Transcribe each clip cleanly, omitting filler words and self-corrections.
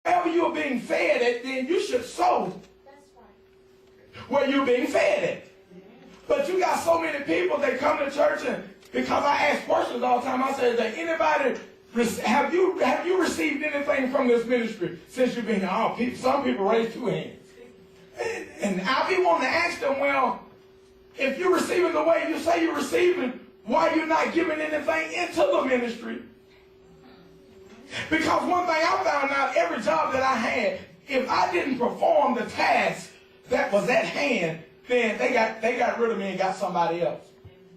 wherever you're being fed at, then you should sow where you're being fed at. But you got so many people that come to church, and because I ask questions all the time, I say, that anybody, have you received anything from this ministry since you've been here? Oh, some people raise two hands. And I be wanting to ask them, well, if you're receiving the way you say you're receiving, why are you not giving anything into the ministry? Because one thing I found out, every job that I had, if I didn't perform the task that was at hand, then they got rid of me and got somebody else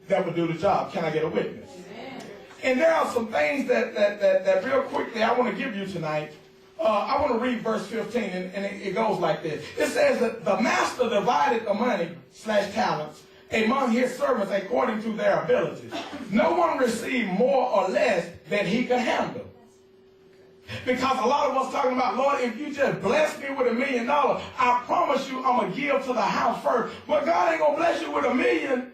that would do the job. Can I get a witness? Amen. And there are some things that real quickly I want to give you tonight. I want to read verse 15, and it goes like this. It says that the master divided the money / talents among his servants according to their abilities. No one received more or less than he could handle. Because a lot of us talking about, Lord, if you just bless me with $1 million, I promise you I'm going to give to the house first. But God ain't going to bless you with $1 million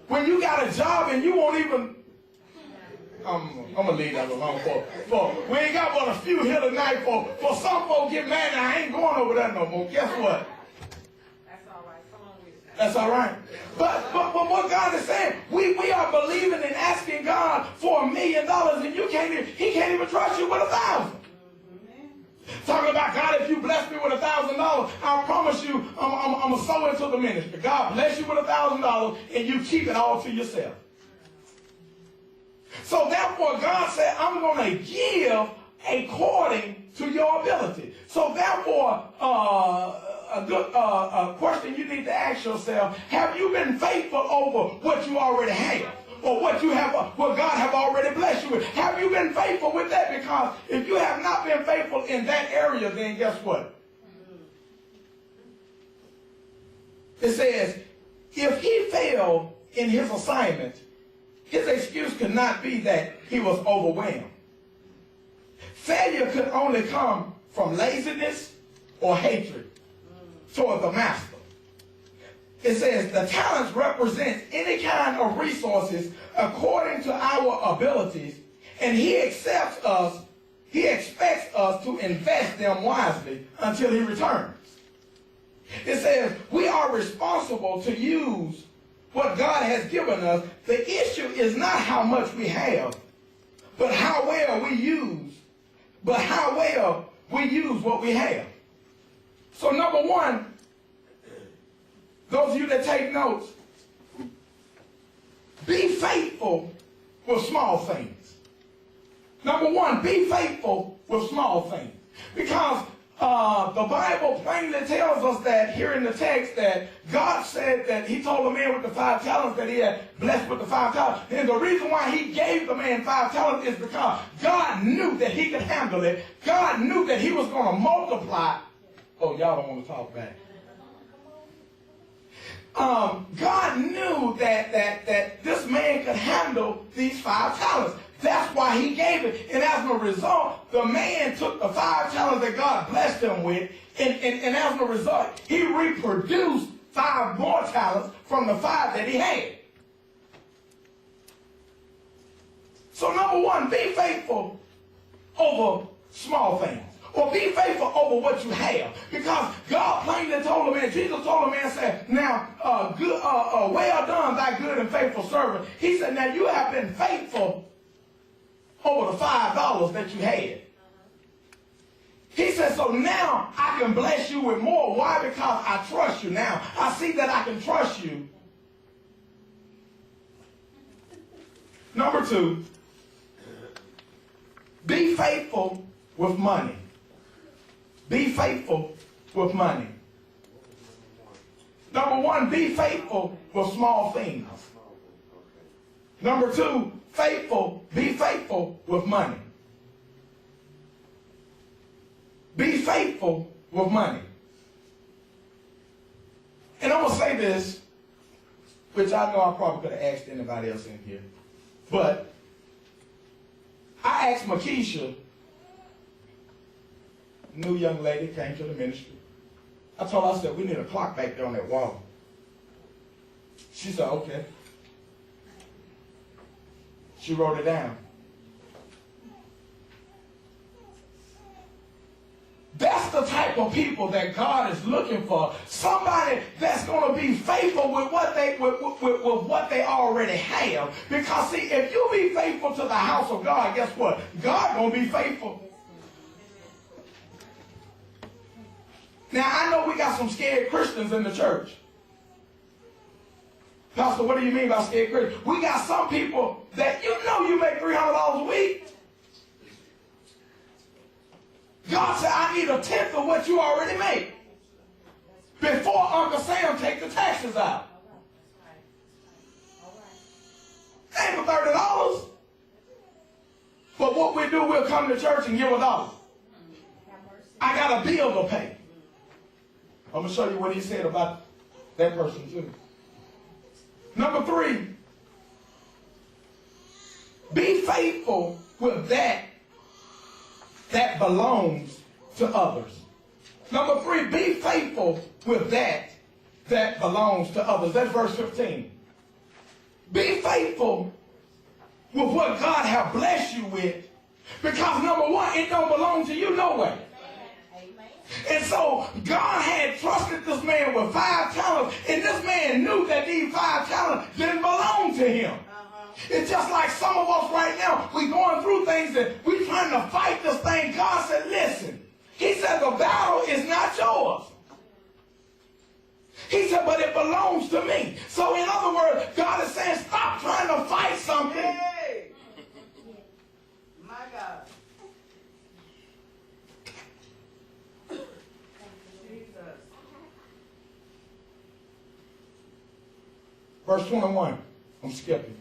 when you got a job and you won't even... I'm going to leave that alone. We ain't got but a few here tonight for some folks get mad and I ain't going over there no more. Guess what? That's all right. Come on with it. That's all right. But what God is saying, we are believing and asking God for $1 million, and He can't even trust you with 1,000. Talking about, God, if you bless me with $1,000, I promise you I'm going to sow into the ministry. God bless you with $1,000 and you keep it all to yourself. So therefore, God said, I'm going to give according to your ability. So therefore, a good question you need to ask yourself, have you been faithful over what you already have? Or what God have already blessed you with? Have you been faithful with that? Because if you have not been faithful in that area, then guess what? It says, if he failed in his assignment, his excuse could not be that he was overwhelmed. Failure could only come from laziness or hatred toward the master. It says the talents represent any kind of resources according to our abilities, and he expects us to invest them wisely until he returns. It says we are responsible to use what God has given us. The issue is not how much we have, but how well we use what we have. So number one, those of you that take notes, be faithful with small things. Number one, be faithful with small things. Because the Bible plainly tells us that here in the text that God said that he told the man with the 5 talents that he had blessed with the 5 talents. And the reason why he gave the man 5 talents is because God knew that he could handle it. God knew that he was going to multiply. Oh, y'all don't want to talk back. God knew that this man could handle these 5 talents. That's why he gave it. And as a result, the man took the 5 talents that God blessed him with, and as a result, he reproduced 5 more talents from the 5 that he had. So number one, be faithful over small things. Or be faithful over what you have. Because God plainly told the man, Jesus told the man, said, now, well done, thy good and faithful servant. He said, now you have been faithful over the $5 that you had. He said, so now I can bless you with more. Why? Because I trust you now. I see that I can trust you. Number 2, be faithful with money. Be faithful with money. Number 1, be faithful with small things. Number 2, be faithful with money. Be faithful with money. And I'm going to say this, which I know I probably could have asked anybody else in here. But I asked Makisha, new young lady, came to the ministry. I told her, I said, we need a clock back there on that wall. She said, okay. She wrote it down. the type of people that God is looking for. Somebody that's going to be faithful with what they with what they already have. Because see, if you be faithful to the house of God, guess what? God going to be faithful. Now, I know we got some scared Christians in the church. Pastor, what do you mean by scared Christians? We got some people that you make $300 a week. God said, I need a tenth of what you already make before Uncle Sam take the taxes out. Ain't for $30. But what we do, we'll come to church and give $1. I got a bill to pay. I'm going to show you what he said about that person too. Number 3, be faithful with that belongs to others. Number 3, be faithful with that belongs to others. That's verse 15. Be faithful with what God has blessed you with, because number 1, it don't belong to you no way. And so God had trusted this man with 5 talents, and this man knew that these 5 talents didn't belong to him. It's just like some of us right now, we going through things and we trying to fight this thing. God said, listen, he said the battle is not yours. He said, but it belongs to me. So in other words, God is saying, stop trying to fight something. Hey. My God. Verse 21, I'm skipping.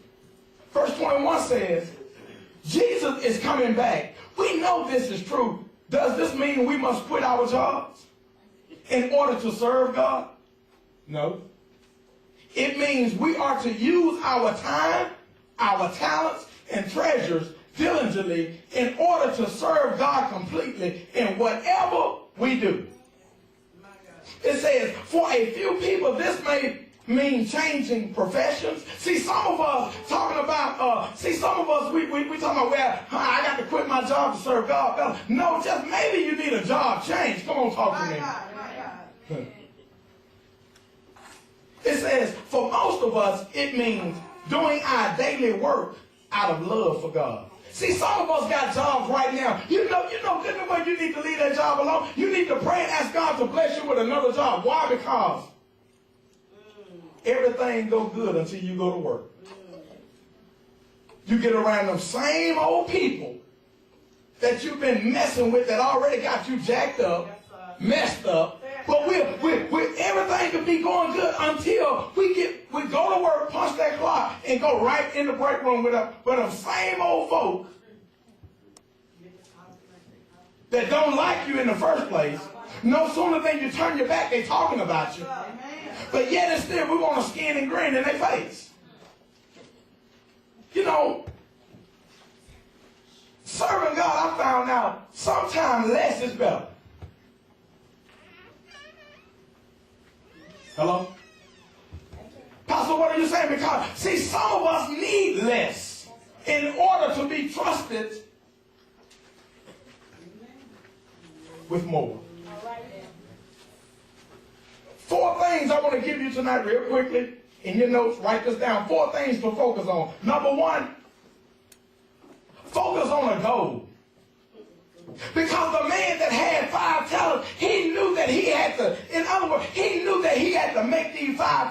Verse 21 says, Jesus is coming back. We know this is true. Does this mean we must quit our jobs in order to serve God? No. It means we are to use our time, our talents, and treasures diligently in order to serve God completely in whatever we do. It says, for a few people, this may mean changing professions. See, some of us talking about, we talking about, well, I got to quit my job to serve God better. No, just maybe you need a job change. Come on, talk to me. It says, for most of us, it means doing our daily work out of love for God. See, some of us got jobs right now. You know good and well you need to leave that job alone. You need to pray and ask God to bless you with another job. Why? Because everything go good until you go to work. You get around them same old people that you've been messing with that already got you jacked up, messed up. But everything could be going good until we go to work, punch that clock, and go right in the break room with them same old folk that don't like you in the first place. No sooner than you turn your back, they talking about you. But yet and still, we want to skin and grin in their face. You know, serving God, I found out sometimes less is better. Hello? Pastor, what are you saying? Because, see, some of us need less in order to be trusted with more. 4 things I want to give you tonight real quickly. In your notes, write this down. 4 things to focus on. Number 1, focus on a goal. Because the man that had 5 talents, he knew that he had to, in other words, he knew that he had to make these 5